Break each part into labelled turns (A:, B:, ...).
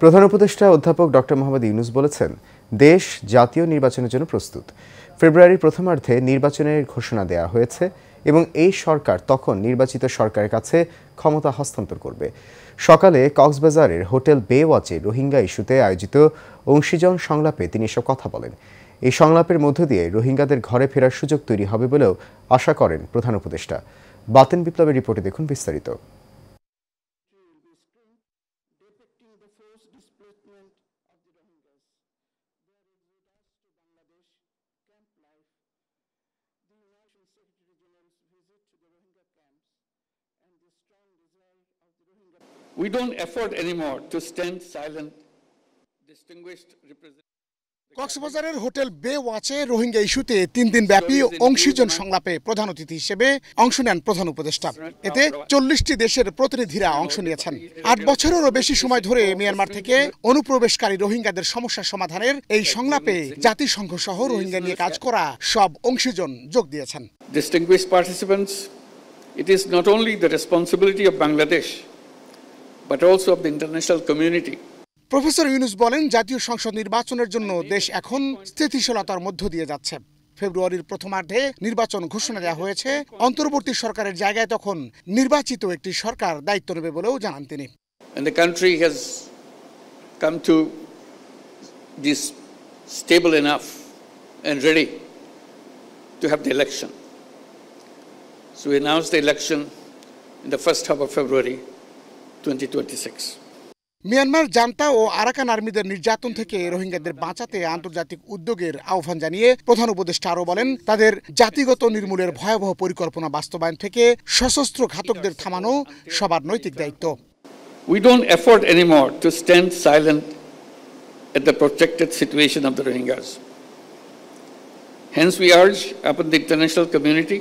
A: প্রধান উপদেষ্টা অধ্যাপক ডক্টর মোহাম্মদ ইউনূস বলেছেন, দেশ জাতীয় নির্বাচনের জন্য প্রস্তুত। ফেব্রুয়ারির প্রথমার্ধে নির্বাচনের ঘোষণা দেওয়া হয়েছে এবং এই সরকার তখন নির্বাচিত সরকারের কাছে ক্ষমতা হস্তান্তর করবে। সকালে কক্সবাজারের হোটেল বে ওয়াচে রোহিঙ্গা ইস্যুতে আয়োজিত অংশীজন সংলাপে তিনি এসব কথা বলেন। এই সংলাপের মধ্য দিয়ে রোহিঙ্গাদের ঘরে ফেরার সুযোগ তৈরি হবে বলেও আশা করেন প্রধান উপদেষ্টা। বাতেন বিপ্লবের রিপোর্টে দেখুন বিস্তারিত।
B: We don't afford anymore to stand silent. Distinguished representatives.
C: কক্সবাজারের হোটেল বে ওয়াচে রোহিঙ্গা ইস্যুতে 3 দিন ব্যাপী অংশীজন সংলাপে প্রধান অতিথি হিসেবে অংশ নেন প্রধান উপদেষ্টা। এতে 40টি দেশের প্রতিনিধিরা অংশ নিয়েছেন। 8 বছরেরও বেশি সময় ধরে মিয়ানমার থেকে অনুপ্রবেশকারী রোহিঙ্গাদের সমস্যা সমাধানের এই সংলাপে জাতিসংঘ সহ রোহিঙ্গা নিয়ে কাজ করা সব অংশীজন যোগ দিয়েছেন।
B: Distinguished participants, it is not only the responsibility of Bangladesh but also of the international community.
C: Professor Yunus বলেন, জাতীয় সংসদ নির্বাচনের জন্য দেশ এখন স্থিতিশীলতার মধ্য দিয়ে যাচ্ছে। ফেব্রুয়ারির প্রথমার্ধে নির্বাচন ঘোষণা দেওয়া হয়েছে। অন্তর্বর্তী সরকারের জায়গায় তখন নির্বাচিত একটি সরকার দায়িত্ব নেবে বলেও জানান তিনি।
B: And the country has come to this stable enough and ready to have the election. So we announced the election in the first half of February 2026.
C: Myanmar junta ও আরাকান আর্মিদের নির্যাতন থেকে রোহিঙ্গাদের বাঁচাতে আন্তর্জাতিক উদ্যোগের আহ্বান জানিয়ে প্রধান উপদেষ্টা আরও বলেন, তাদের জাতিগত নির্মূলের ভয়াবহ পরিকল্পনা বাস্তবায়ন থেকে সশস্ত্র ঘাতকদের থামানো সবার নৈতিক দায়িত্ব।
B: We don't afford anymore to stand silent at the protected situation of the Rohingyas. Hence we urge upon the international community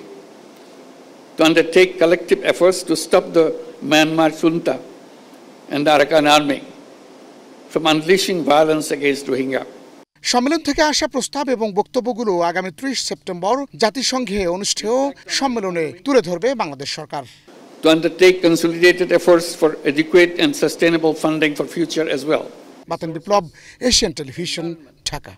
B: to undertake collective efforts to stop the Myanmar junta and the Arakan army from unleashing violence against Rohingya.
C: সম্মেলন থেকে আসা প্রস্তাব এবং বক্তব্যগুলো আগামী 30 September জাতিসংঘে অনুষ্ঠেয় সম্মেলনে তুলে ধরবে বাংলাদেশ সরকার।
B: To undertake consolidated efforts for adequate and sustainable funding for future as well.
C: Baten Biplab, Asian television, Dhaka.